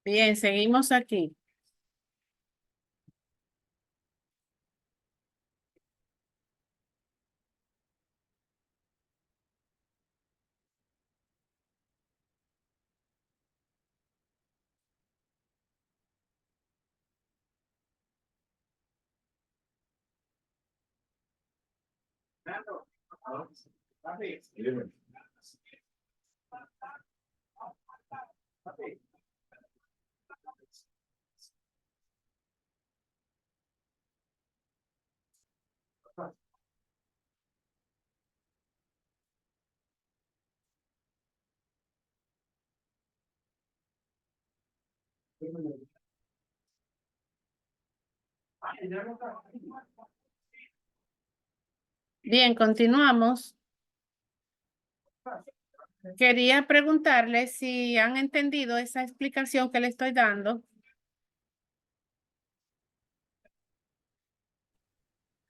Bien, seguimos aquí. Bien, continuamos. Quería preguntarle si han entendido esa explicación que le estoy dando.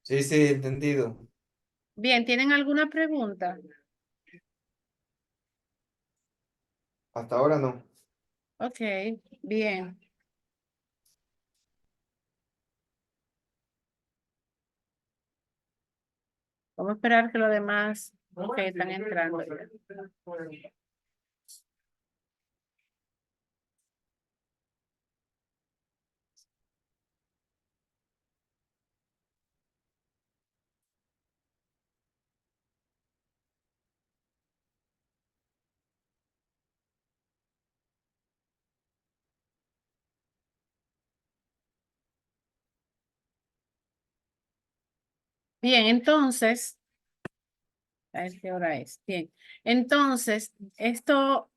Sí, sí, entendido. Bien, ¿tienen alguna pregunta? Hasta ahora no. Ok, bien. Vamos a esperar que los demás, ok, están entrando ya. Bien, entonces, a ver qué hora es. Bien, entonces, esto,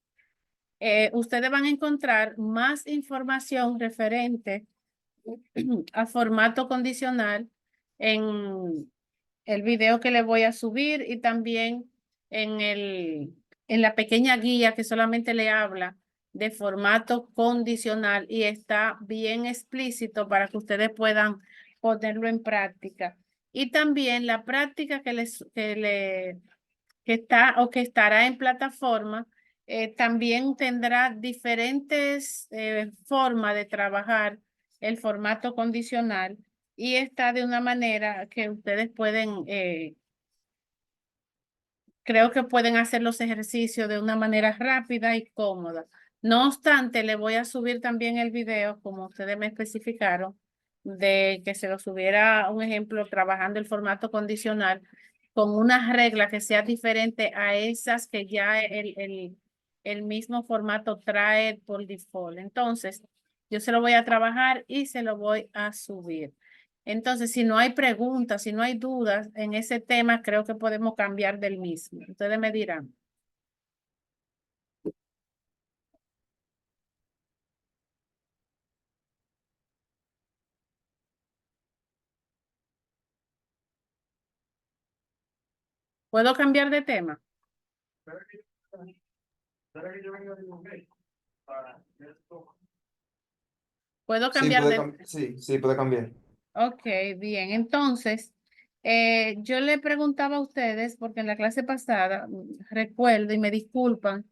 ustedes van a encontrar más información referente a formato condicional en el video que le voy a subir y también en la pequeña guía que solamente le habla de formato condicional y está bien explícito para que ustedes puedan ponerlo en práctica. Y también la práctica que está o que estará en plataforma, también tendrá diferentes formas de trabajar el formato condicional y está de una manera que ustedes pueden, creo que pueden hacer los ejercicios de una manera rápida y cómoda. No obstante, le voy a subir también el video, como ustedes me especificaron, de que se lo subiera un ejemplo trabajando el formato condicional con una regla que sea diferente a esas que ya el mismo formato trae por default. Entonces, yo se lo voy a trabajar y se lo voy a subir. Entonces, si no hay preguntas, si no hay dudas en ese tema, creo que podemos cambiar del mismo. Ustedes me dirán. ¿Puedo cambiar de tema? ¿Puedo Sí, cambiar de... sí, sí, puede cambiar. Ok, bien. Entonces, yo le preguntaba a ustedes, porque en la clase pasada, recuerdo y me disculpan,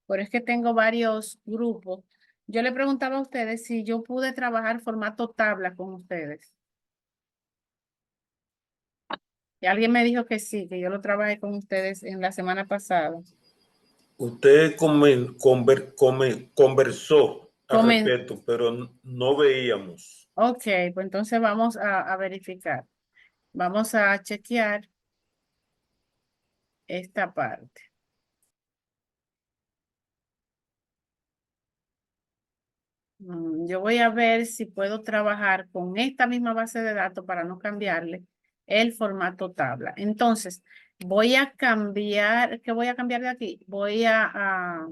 pero es que tengo varios grupos. Yo le preguntaba a ustedes si yo pude trabajar formato tabla con ustedes. Y alguien me dijo que sí, que yo lo trabajé con ustedes en la semana pasada. Usted conversó al Comen respecto, pero no veíamos. Ok, pues entonces vamos a verificar. Vamos a chequear esta parte. Yo voy a ver si puedo trabajar con esta misma base de datos para no cambiarle el formato tabla. Entonces, voy a cambiar, ¿qué voy a cambiar de aquí? Voy a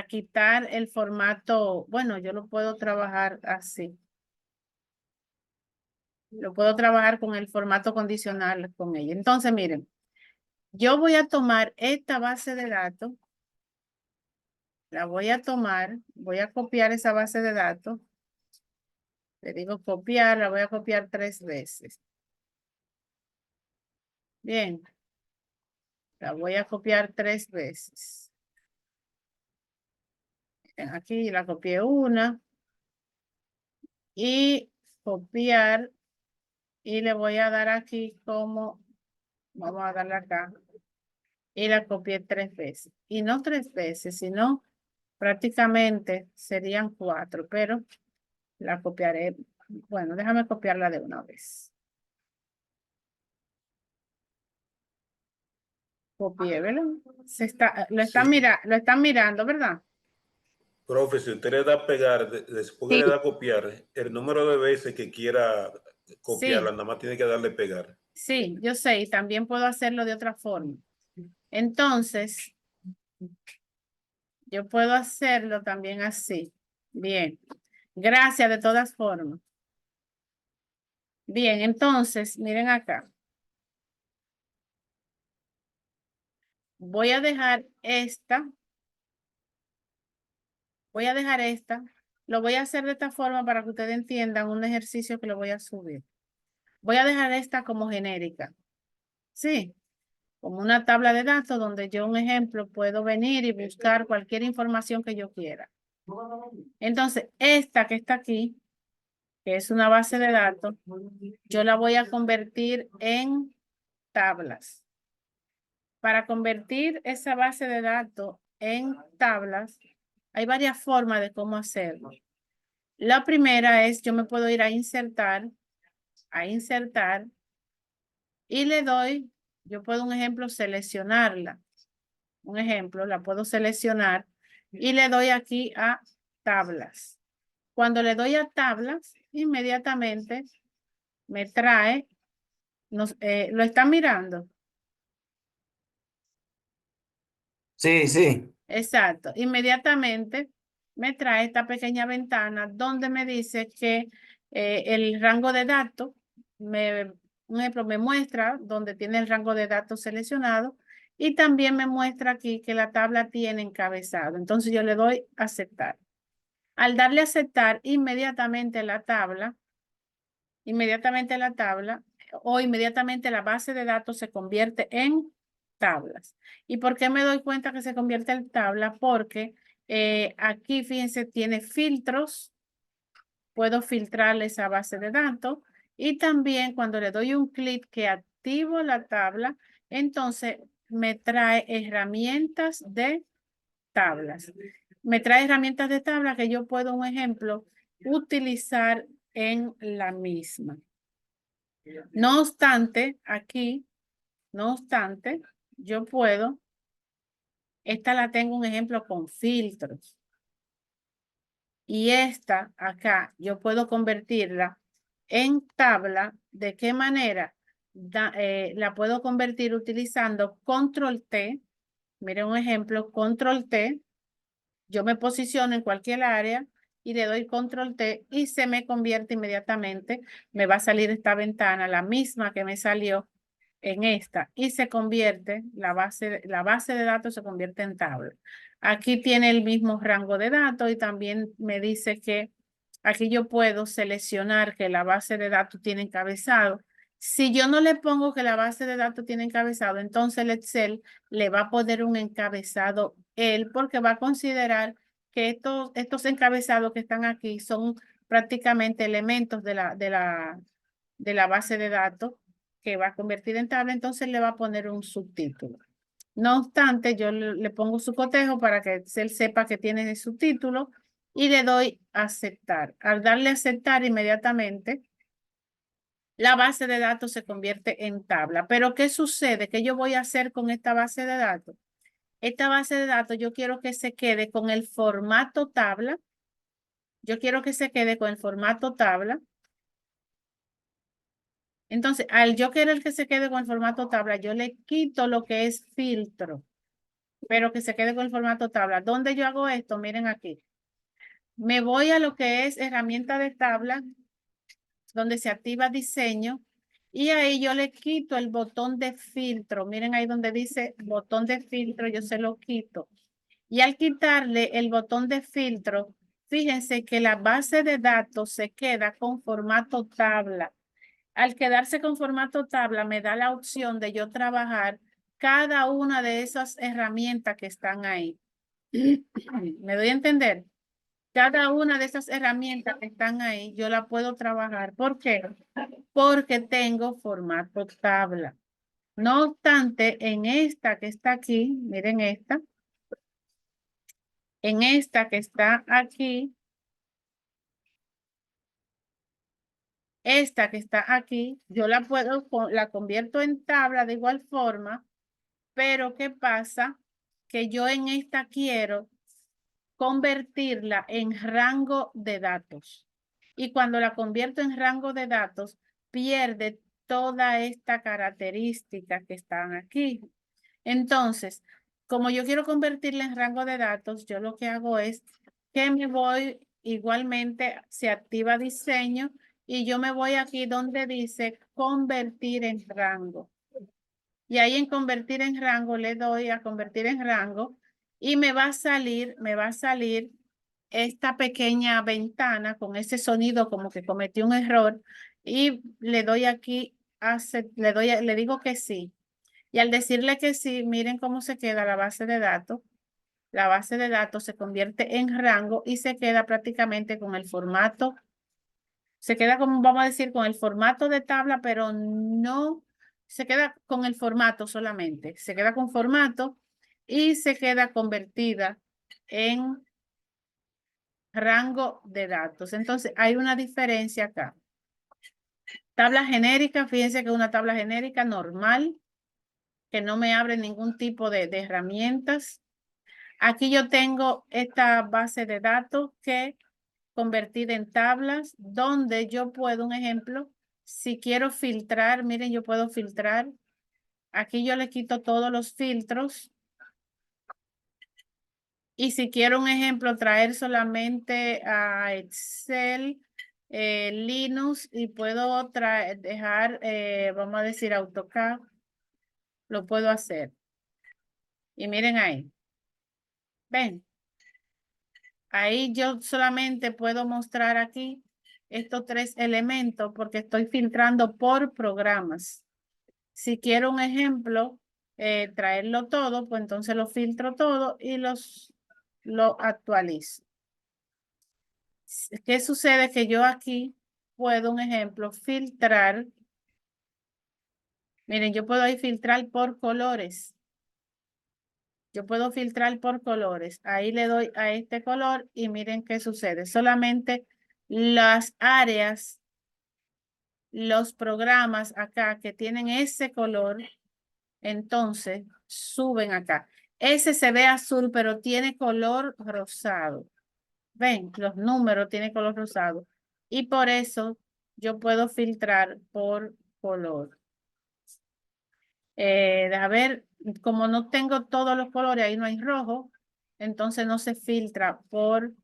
quitar el formato, bueno, yo lo puedo trabajar así. Lo puedo trabajar con el formato condicional con ella. Entonces, miren, yo voy a tomar esta base de datos. La voy a tomar, voy a copiar esa base de datos. Le digo copiar, la voy a copiar 3 veces. Bien, la voy a copiar 3 veces. Aquí la copié una. Y copiar. Y le voy a dar aquí como, vamos a darle acá. Y la copié 3 veces. Y no 3 veces, sino prácticamente serían 4, pero la copiaré. Bueno, déjame copiarla de una vez. Copié, ¿verdad? Lo están Sí. lo están mirando, ¿verdad? Profe, si usted le da a pegar, después que Sí, le da a copiar, el número de veces que quiera copiarla, sí, nada más tiene que darle pegar. sí, yo sé, y también puedo hacerlo de otra forma. Entonces, yo puedo hacerlo también así. Bien, gracias de todas formas. Bien, entonces, miren acá. Voy a dejar esta. Voy a dejar esta. Lo voy a hacer de esta forma para que ustedes entiendan un ejercicio que lo voy a subir. Voy a dejar esta como genérica. Sí, como una tabla de datos donde yo, un ejemplo, puedo venir y buscar cualquier información que yo quiera. Entonces, esta que está aquí, que es una base de datos, yo la voy a convertir en tablas. Para convertir esa base de datos en tablas, hay varias formas de cómo hacerlo. La primera es, yo me puedo ir a insertar, y le doy, yo puedo, un ejemplo, seleccionarla. Un ejemplo, la puedo seleccionar y le doy aquí a tablas. Cuando le doy a tablas, inmediatamente me trae, ¿lo están mirando? Sí, sí. Exacto. Inmediatamente me trae esta pequeña ventana donde me dice que el rango de datos, un ejemplo, me muestra donde tiene el rango de datos seleccionado y también me muestra aquí que la tabla tiene encabezado. Entonces yo le doy a aceptar. Al darle a aceptar, inmediatamente la tabla o inmediatamente la base de datos se convierte en tablas. ¿Y por qué me doy cuenta que se convierte en tabla? Porque aquí, fíjense, tiene filtros. Puedo filtrar esa base de datos. Y también cuando le doy un clic que activo la tabla, entonces me trae herramientas de tablas. Me trae herramientas de tabla que yo puedo, un ejemplo, utilizar en la misma. No obstante, aquí, no obstante, yo puedo, esta la tengo un ejemplo con filtros. Y esta acá, yo puedo convertirla en tabla. ¿De qué manera? La puedo convertir utilizando control T. Miren un ejemplo, control T. Yo me posiciono en cualquier área y le doy control T y se me convierte inmediatamente. Me va a salir esta ventana, la misma que me salió en esta, y se convierte, la base de datos se convierte en tabla. Aquí tiene el mismo rango de datos y también me dice que aquí yo puedo seleccionar que la base de datos tiene encabezado. Si yo no le pongo que la base de datos tiene encabezado, entonces el Excel le va a poner un encabezado él porque va a considerar que estos encabezados que están aquí son prácticamente elementos de la base de datos que va a convertir en tabla, entonces le va a poner un subtítulo. No obstante, yo le pongo su cotejo para que él sepa que tiene el subtítulo y le doy a aceptar. Al darle a aceptar inmediatamente, la base de datos se convierte en tabla. Pero ¿qué sucede? ¿Qué yo voy a hacer con esta base de datos? Esta base de datos yo quiero que se quede con el formato tabla. Yo quiero que se quede con el formato tabla. Entonces, al yo querer que se quede con el formato tabla, yo le quito lo que es filtro, pero que se quede con el formato tabla. ¿Dónde yo hago esto? Miren aquí. Me voy a lo que es herramienta de tabla, donde se activa diseño, y ahí yo le quito el botón de filtro. Miren ahí donde dice botón de filtro, yo se lo quito. Y al quitarle el botón de filtro, fíjense que la base de datos se queda con formato tabla. Al quedarse con formato tabla, me da la opción de yo trabajar cada una de esas herramientas que están ahí. ¿Me doy a entender? Cada una de esas herramientas que están ahí, yo la puedo trabajar. ¿Por qué? Porque tengo formato tabla. No obstante, en esta que está aquí, miren en esta que está aquí, esta que está aquí, yo la puedo, la convierto en tabla de igual forma, pero ¿qué pasa? Que yo en esta quiero convertirla en rango de datos. Y cuando la convierto en rango de datos, pierde toda esta característica que están aquí. Entonces, como yo quiero convertirla en rango de datos, yo lo que hago es que me voy igualmente, se activa diseño y yo me voy aquí donde dice convertir en rango. Y ahí en convertir en rango le doy a convertir en rango y me va a salir esta pequeña ventana con ese sonido como que cometí un error y le doy aquí, le digo que sí. Y al decirle que sí, miren cómo se queda la base de datos. La base de datos se convierte en rango y se queda prácticamente con el formato, se queda como vamos a decir con el formato de tabla, pero no se queda con el formato solamente. Se queda con formato y se queda convertida en rango de datos. Entonces hay una diferencia acá. Tabla genérica, fíjense que es una tabla genérica normal, que no me abre ningún tipo de herramientas. Aquí yo tengo esta base de datos que convertida en tablas donde yo puedo, un ejemplo, si quiero filtrar, miren, yo puedo filtrar. Aquí yo le quito todos los filtros. Y si quiero un ejemplo, traer solamente a Excel, Linux y puedo dejar, vamos a decir, AutoCAD, lo puedo hacer. Y miren ahí. Ven. Ahí yo solamente puedo mostrar aquí estos tres elementos porque estoy filtrando por programas. Si quiero un ejemplo, traerlo todo, pues entonces lo filtro todo y lo actualizo. ¿Qué sucede? Que yo aquí puedo, un ejemplo, filtrar. Miren, yo puedo ahí filtrar por colores. Yo puedo filtrar por colores. Ahí le doy a este color y miren qué sucede. Solamente las áreas, los programas acá que tienen ese color, entonces suben acá. Ese se ve azul, pero tiene color rosado. Ven, los números tienen color rosado. Y por eso yo puedo filtrar por color. A ver, como no tengo todos los colores, ahí no hay rojo, entonces no se filtra por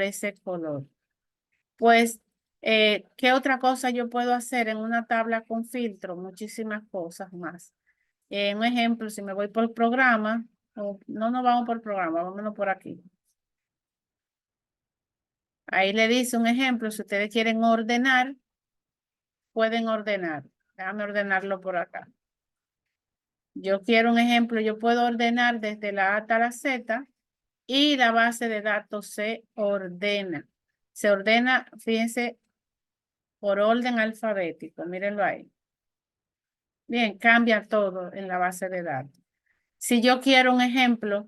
ese color. Pues, ¿qué otra cosa yo puedo hacer en una tabla con filtro? Muchísimas cosas más. Un ejemplo, si me voy por programa, no nos vamos por programa, vámonos por aquí. Ahí le dice un ejemplo, si ustedes quieren ordenar, pueden ordenar. Déjame ordenarlo por acá. Yo quiero un ejemplo, yo puedo ordenar desde la A hasta la Z y la base de datos se ordena. Se ordena, fíjense, por orden alfabético, mírenlo ahí. Bien, cambia todo en la base de datos. Si yo quiero un ejemplo,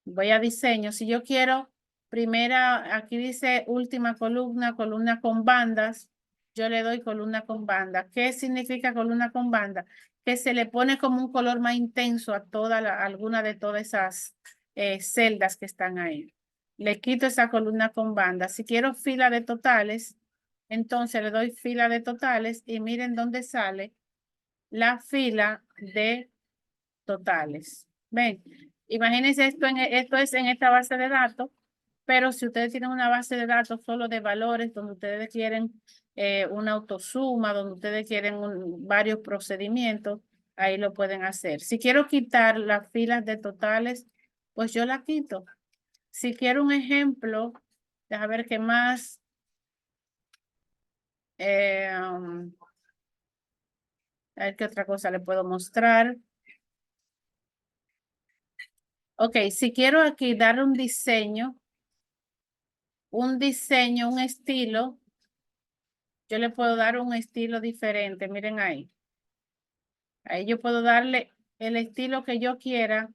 voy a diseño. Si yo quiero primera, aquí dice última columna, columna con bandas, yo le doy columna con banda. ¿Qué significa columna con banda? Que se le pone como un color más intenso a alguna de todas esas celdas que están ahí. Le quito esa columna con banda. Si quiero fila de totales, entonces le doy fila de totales y miren dónde sale la fila de totales. Ven, imagínense esto es en esta base de datos, pero si ustedes tienen una base de datos solo de valores, donde ustedes quieren una autosuma, donde ustedes quieren varios procedimientos, ahí lo pueden hacer. Si quiero quitar las filas de totales, pues yo la quito. Si quiero un ejemplo, déjame ver qué más. A ver qué otra cosa le puedo mostrar. Ok, si quiero aquí dar un diseño, un estilo, yo le puedo dar un estilo diferente. Miren ahí. Ahí yo puedo darle el estilo que yo quiera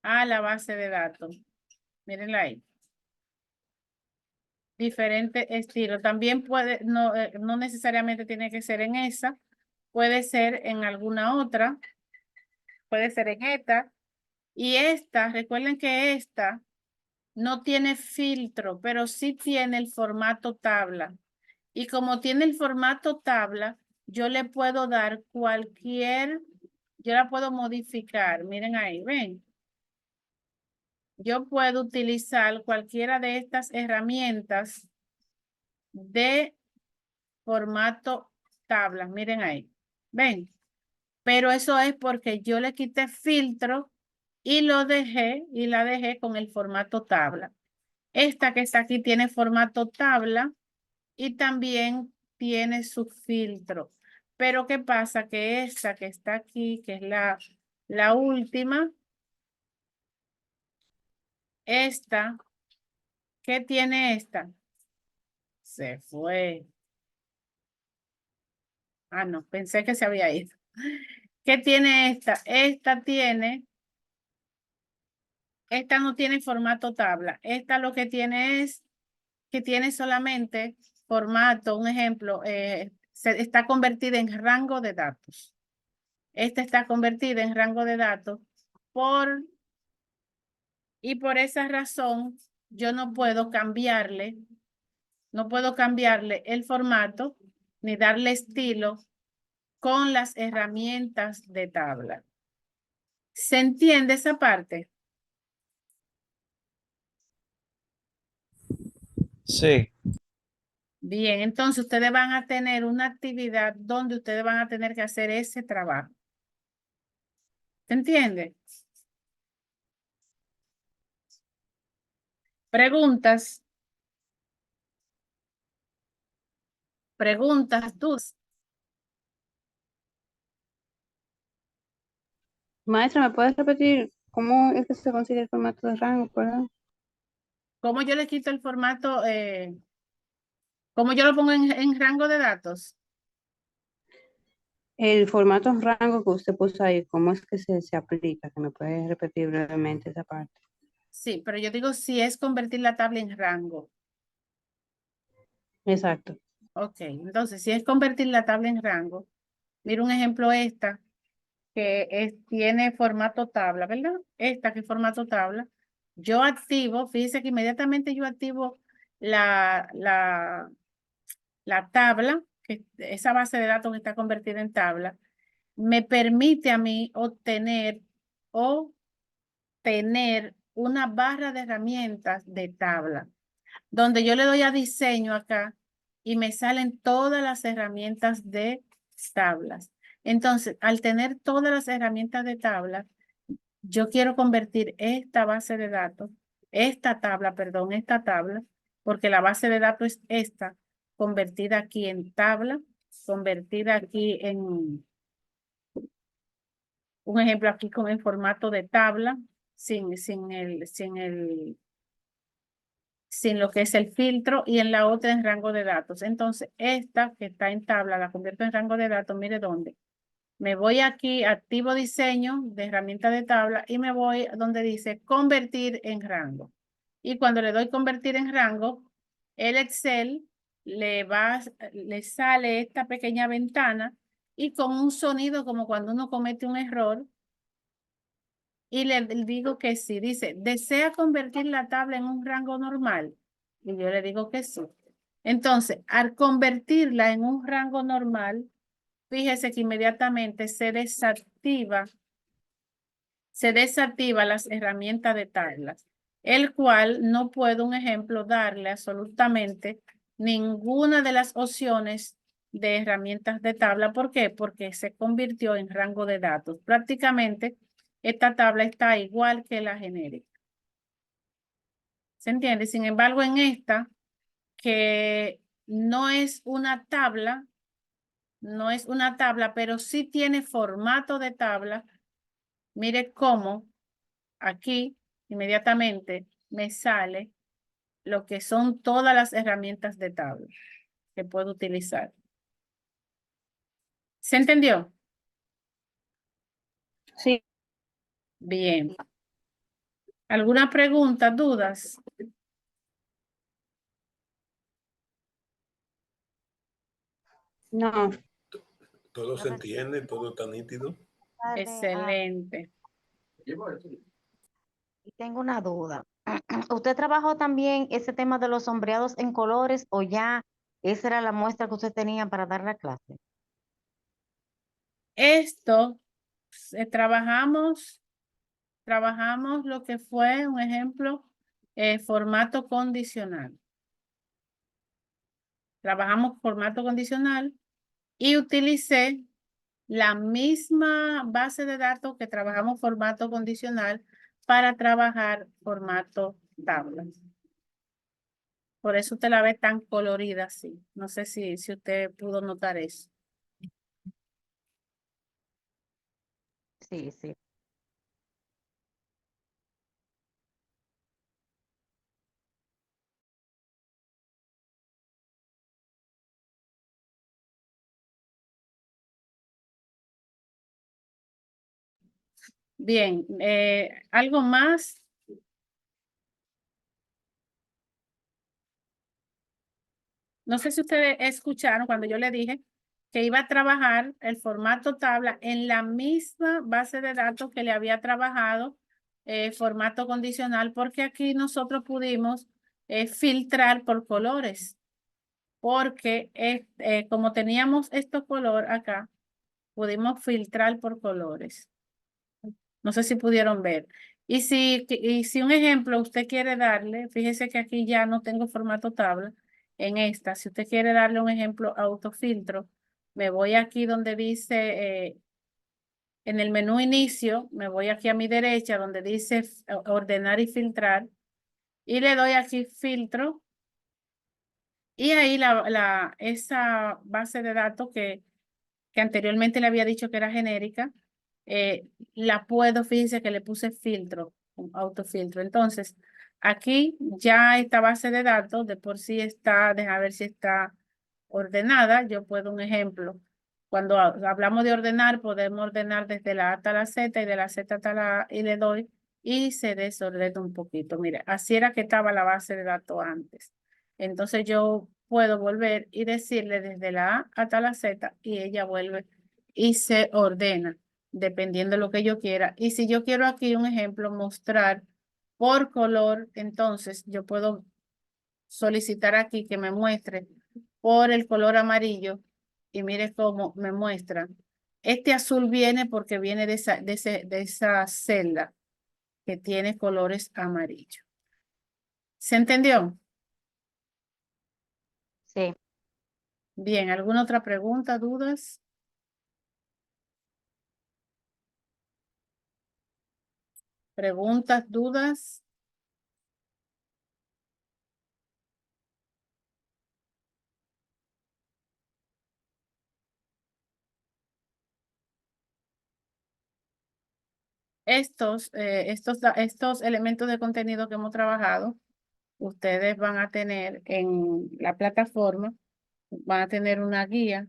a la base de datos. Mírenla ahí. Diferente estilo. También puede, no necesariamente tiene que ser en esa. Puede ser en alguna otra. Puede ser en esta. Y esta, recuerden que esta no tiene filtro, pero sí tiene el formato tabla. Y como tiene el formato tabla, yo le puedo dar yo la puedo modificar. Miren ahí, ven. Yo puedo utilizar cualquiera de estas herramientas de formato tabla. Miren ahí. Ven. Pero eso es porque yo le quité filtro y la dejé con el formato tabla. Esta que está aquí tiene formato tabla y también tiene su filtro. Pero ¿qué pasa? Que esta que está aquí, que es la última, esta, ¿qué tiene esta? Se fue. Ah, no, pensé que se había ido. ¿Qué tiene esta? Esta no tiene formato tabla. Esta lo que tiene es que tiene solamente formato, un ejemplo, está convertida en rango de datos. Esta está convertida en rango de datos y por esa razón yo no puedo cambiarle el formato ni darle estilo con las herramientas de tabla. ¿Se entiende esa parte? Sí. Bien, entonces ustedes van a tener una actividad donde ustedes van a tener que hacer ese trabajo. ¿Se entiende? Preguntas. Preguntas, dudas. Maestra, ¿me puedes repetir cómo es que se consigue el formato de rango, perdón? ¿Cómo yo le quito el formato? ¿Cómo yo lo pongo en rango de datos? El formato rango que usted puso ahí, ¿cómo es que se aplica? Que me puede repetir brevemente esa parte. Sí, pero yo digo si es convertir la tabla en rango. Exacto. Ok, entonces si es convertir la tabla en rango, mira un ejemplo esta tiene formato tabla, ¿verdad? Esta que es formato tabla. Yo activo, fíjese que inmediatamente yo activo la tabla, esa base de datos que está convertida en tabla, me permite a mí obtener una barra de herramientas de tabla, donde yo le doy a diseño acá y me salen todas las herramientas de tablas. Entonces, al tener todas las herramientas de tabla, yo quiero convertir esta base de datos, esta tabla, porque la base de datos es esta, convertida aquí en tabla, convertida aquí en un ejemplo aquí con el formato de tabla, sin lo que es el filtro y en la otra en rango de datos. Entonces, esta que está en tabla la convierto en rango de datos. Mire dónde. Me voy aquí, activo diseño de herramienta de tabla y me voy donde dice convertir en rango. Y cuando le doy convertir en rango, el Excel le sale esta pequeña ventana y con un sonido como cuando uno comete un error, y le digo que sí. Dice, ¿desea convertir la tabla en un rango normal? Y yo le digo que sí. Entonces, al convertirla en un rango normal, fíjese que inmediatamente se desactiva las herramientas de tablas, el cual no puedo, un ejemplo, darle absolutamente ninguna de las opciones de herramientas de tabla. ¿Por qué? Porque se convirtió en rango de datos. Prácticamente esta tabla está igual que la genérica. ¿Se entiende? Sin embargo, en esta, que no es una tabla, pero sí tiene formato de tabla. Mire cómo aquí inmediatamente me sale lo que son todas las herramientas de tabla que puedo utilizar. ¿Se entendió? Sí, Bien. ¿Alguna pregunta, dudas? no, Todo se entiende, todo está nítido. Excelente. Y tengo una duda. ¿Usted trabajó también ese tema de los sombreados en colores o ya esa era la muestra que usted tenía para dar la clase? Esto, trabajamos lo que fue, un ejemplo, formato condicional. Trabajamos formato condicional y utilicé la misma base de datos que trabajamos formato condicional para trabajar formato tabla. Por eso usted la ve tan colorida así. No sé si usted pudo notar eso. Sí, sí. Bien, ¿algo más? No sé si ustedes escucharon cuando yo le dije que iba a trabajar el formato tabla en la misma base de datos que le había trabajado formato condicional, porque aquí nosotros pudimos filtrar por colores, porque como teníamos estos colores acá, pudimos filtrar por colores. No sé si pudieron ver. Y si un ejemplo usted quiere darle, fíjese que aquí ya no tengo formato tabla en esta. Si usted quiere darle un ejemplo autofiltro, me voy aquí donde dice, en el menú inicio, me voy aquí a mi derecha donde dice ordenar y filtrar y le doy aquí filtro y ahí esa base de datos que anteriormente le había dicho que era genérica, la puedo, fíjense que le puse filtro, un autofiltro. Entonces, aquí ya esta base de datos de por sí está, déjame ver si está ordenada. Yo puedo un ejemplo. Cuando hablamos de ordenar, podemos ordenar desde la A hasta la Z y de la Z hasta la A y le doy y se desordena un poquito. Mire, así era que estaba la base de datos antes. Entonces yo puedo volver y decirle desde la A hasta la Z y ella vuelve y se ordena dependiendo de lo que yo quiera. Y si yo quiero aquí un ejemplo, mostrar por color, entonces yo puedo solicitar aquí que me muestre por el color amarillo y mire cómo me muestra. Este azul viene porque viene de esa celda que tiene colores amarillos. ¿Se entendió? Sí. Bien, ¿alguna otra pregunta, dudas? ¿Preguntas, dudas? Estos elementos de contenido que hemos trabajado, ustedes van a tener en la plataforma, van a tener una guía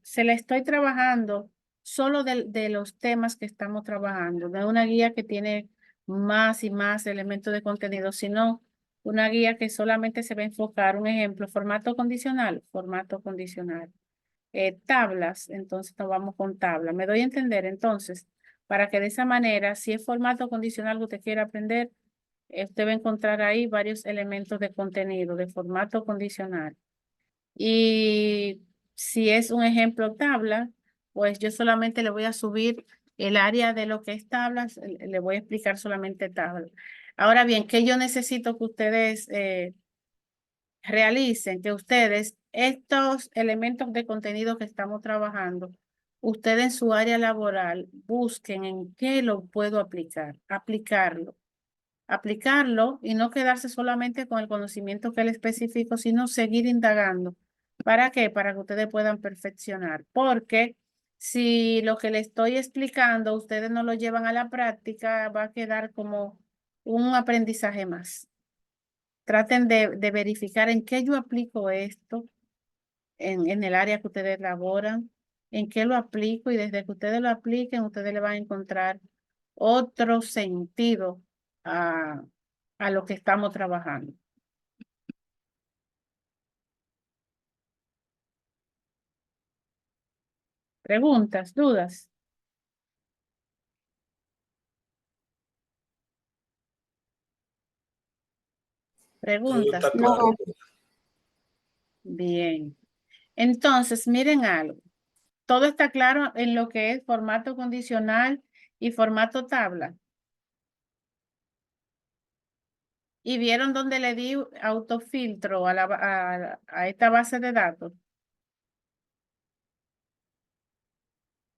se la estoy trabajando solo de los temas que estamos trabajando, no es una guía que tiene más y más elementos de contenido, sino una guía que solamente se va a enfocar, un ejemplo, formato condicional, tablas, entonces nos vamos con tabla. Me doy a entender entonces, para que de esa manera, si es formato condicional que usted quiere aprender, usted va a encontrar ahí varios elementos de contenido de formato condicional. Y si es un ejemplo tabla, pues yo solamente le voy a subir el área de lo que es tablas, le voy a explicar solamente tabla. Ahora bien, ¿qué yo necesito que ustedes realicen? Que ustedes, estos elementos de contenido que estamos trabajando, ustedes en su área laboral busquen en qué lo puedo aplicarlo y no quedarse solamente con el conocimiento que es específico, sino seguir indagando. ¿Para qué? Para que ustedes puedan perfeccionar. Porque Si lo que le estoy explicando ustedes no lo llevan a la práctica, va a quedar como un aprendizaje más. Traten de verificar en qué yo aplico esto en el área que ustedes laboran, en qué lo aplico y desde que ustedes lo apliquen, ustedes le van a encontrar otro sentido a lo que estamos trabajando. ¿Preguntas, dudas? Todo ¿Preguntas? está claro. Bien. Entonces, miren algo. Todo está claro en lo que es formato condicional y formato tabla. Y vieron donde le di autofiltro a esta base de datos.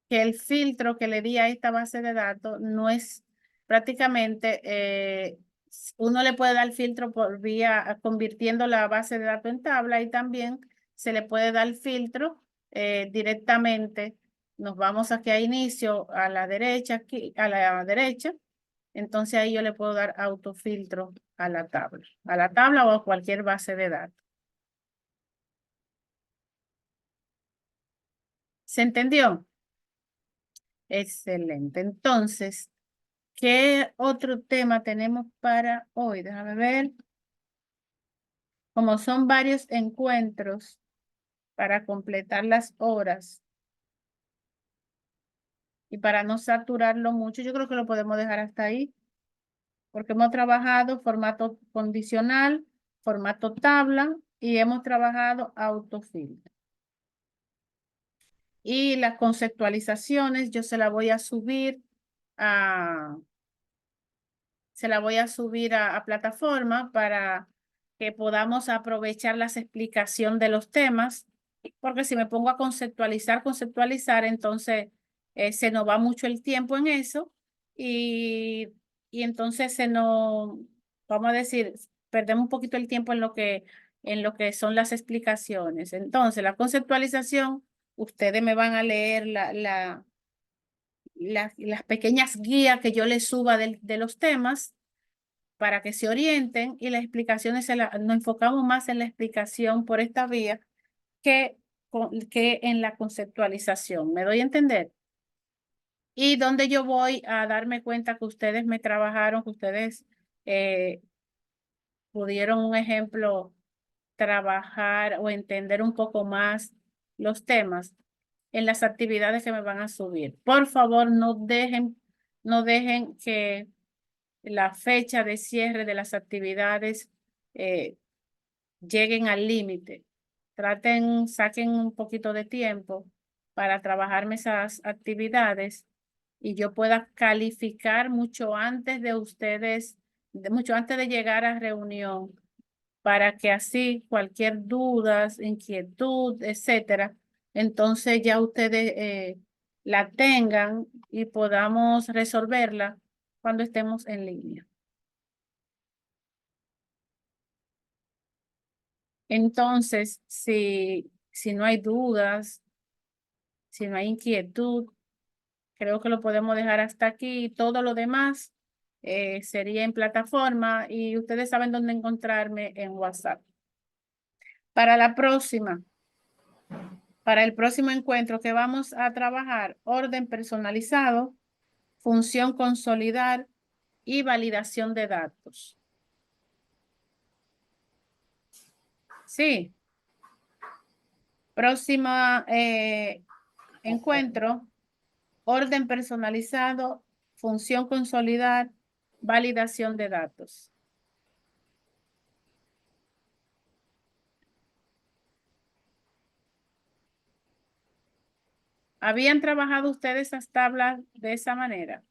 Que el filtro que le di a esta base de datos no es prácticamente, uno le puede dar filtro por vía, convirtiendo la base de datos en tabla y también se le puede dar filtro directamente. Nos vamos aquí a inicio, a la derecha, aquí, a la derecha. Entonces ahí yo le puedo dar autofiltro a la tabla o a cualquier base de datos. ¿Se entendió? Excelente. Entonces, ¿qué otro tema tenemos para hoy? Déjame ver. Como son varios encuentros para completar las horas y para no saturarlo mucho, yo creo que lo podemos dejar hasta ahí, porque hemos trabajado formato condicional, formato tabla y hemos trabajado autofill. Y las conceptualizaciones yo se las voy a subir a plataforma para que podamos aprovechar las explicaciones de los temas, porque si me pongo a conceptualizar, entonces se nos va mucho el tiempo en eso y, y entonces vamos a decir, perdemos un poquito el tiempo en lo que son las explicaciones. Entonces, la conceptualización, ustedes me van a leer las pequeñas guías que yo les suba de los temas para que se orienten y las explicaciones nos enfocamos más en la explicación por esta vía que en la conceptualización. ¿Me doy a entender? Y donde yo voy a darme cuenta que ustedes me trabajaron, que ustedes eh, pudieron, un ejemplo, trabajar o entender un poco más los temas en las actividades que me van a subir. Por favor, no dejen que la fecha de cierre de las actividades lleguen al límite. Saquen un poquito de tiempo para trabajarme esas actividades y yo pueda calificar mucho antes de ustedes, mucho antes de llegar a reunión, para que así cualquier duda, inquietud, etcétera, entonces ya ustedes la tengan y podamos resolverla cuando estemos en línea. Entonces, si no hay dudas, si no hay inquietud, creo que lo podemos dejar hasta aquí. Todo lo demás sería en plataforma y ustedes saben dónde encontrarme en WhatsApp. Para la próxima, para el próximo encuentro que vamos a trabajar, orden personalizado, función consolidar y validación de datos. Sí. Próximo encuentro, orden personalizado, función consolidar, validación de datos. ¿Habían trabajado ustedes esas tablas de esa manera?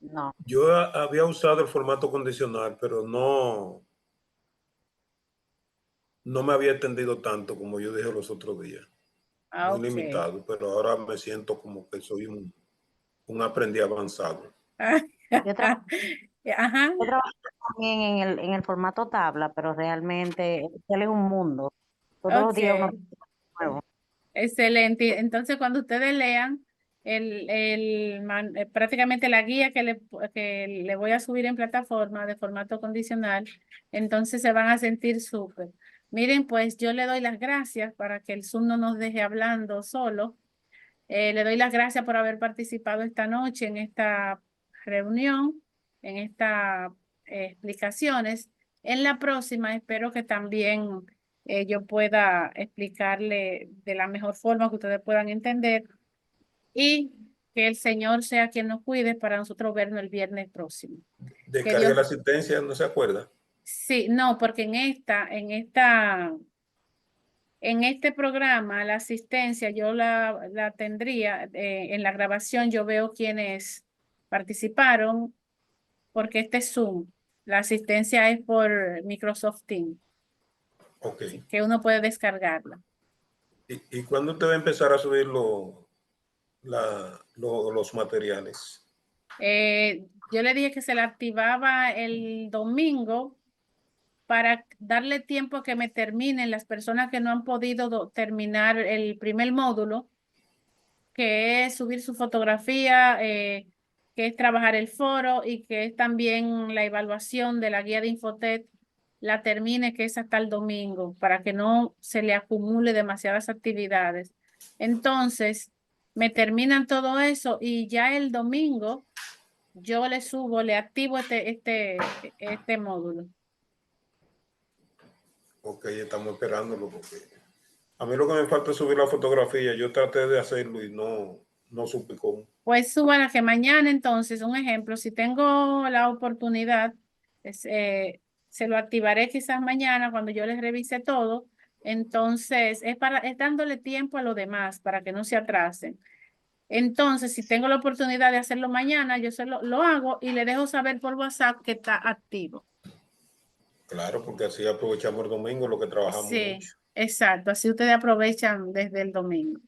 No. Yo había usado el formato condicional, pero no me había entendido tanto como yo dije los otros días. Muy Ok. limitado, pero ahora me siento como que soy un aprendiz avanzado. Yo trabajo Ajá. también en el formato tabla, pero realmente él es un mundo. Todos los días uno Ok. nuevo. Excelente. Entonces, cuando ustedes lean prácticamente la guía que le voy a subir en plataforma de formato condicional, entonces se van a sentir súper. Miren, pues yo le doy las gracias para que el Zoom no nos deje hablando solo. Le doy las gracias por haber participado esta noche en esta reunión, en estas explicaciones. En la próxima espero que también yo pueda explicarle de la mejor forma que ustedes puedan entender y que el Señor sea quien nos cuide para nosotros vernos el viernes próximo. Que Descarga Dios, la asistencia, ¿no se acuerda? sí, no, porque en este programa, la asistencia, yo la tendría, en la grabación yo veo quienes participaron, porque este es Zoom. La asistencia es por Microsoft Teams, Ok. que uno puede descargarla. ¿Y cuándo usted va a empezar a subir los materiales? Yo le dije que se la activaba el domingo para darle tiempo a que me terminen las personas que no han podido terminar el primer módulo, que es subir su fotografía, que es trabajar el foro y que es también la evaluación de la guía de Infotet, la termine, que es hasta el domingo, para que no se le acumule demasiadas actividades. Entonces, me terminan todo eso y ya el domingo yo le subo, le activo este módulo. Ok, estamos esperándolo porque a mí lo que me falta es subir la fotografía. Yo traté de hacerlo y no supe cómo. Pues suban a que mañana entonces, un ejemplo, si tengo la oportunidad, se lo activaré quizás mañana cuando yo les revise todo. Entonces, es dándole tiempo a los demás para que no se atrasen. Entonces, si tengo la oportunidad de hacerlo mañana, yo lo hago y le dejo saber por WhatsApp que está activo. Claro, porque así aprovechamos el domingo lo que trabajamos Sí, mucho. exacto. Así ustedes aprovechan desde el domingo.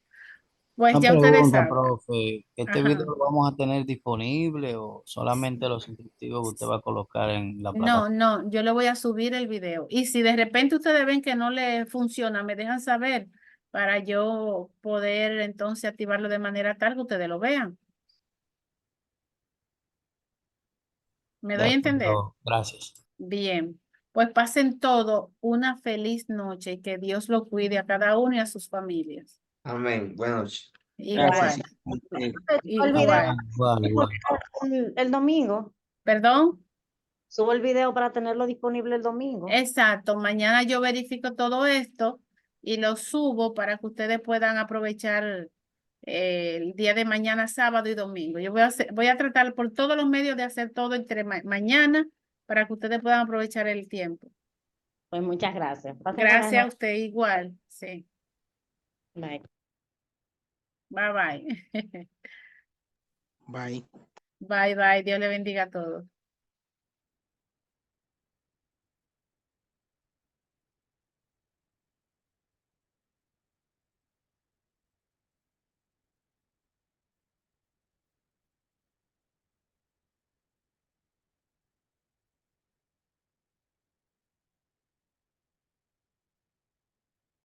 Pues Una ya ustedes pregunta, saben. profe, ¿este Ajá. video lo vamos a tener disponible o solamente los instructivos que usted va a colocar en la No, plataforma? no, yo le voy a subir el video. Y si de repente ustedes ven que no le funciona, me dejan saber para yo poder entonces activarlo de manera tal que ustedes lo vean. ¿Me De doy a entender? acuerdo, gracias. Bien. Pues pasen todo una feliz noche y que Dios lo cuide a cada uno y a sus familias. Amén. Buenas noches. Gracias. Igual, El video igual. Igual, igual. el domingo. ¿Perdón? Subo el video para tenerlo disponible el domingo. Exacto. Mañana yo verifico todo esto y lo subo para que ustedes puedan aprovechar el día de mañana, sábado y domingo. Yo voy a tratar por todos los medios de hacer todo entre mañana para que ustedes puedan aprovechar el tiempo. Pues muchas gracias. Pasen buenas Gracias a noches. usted igual. Sí. Bye. Bye bye. Bye. Bye bye. Dios le bendiga a todos.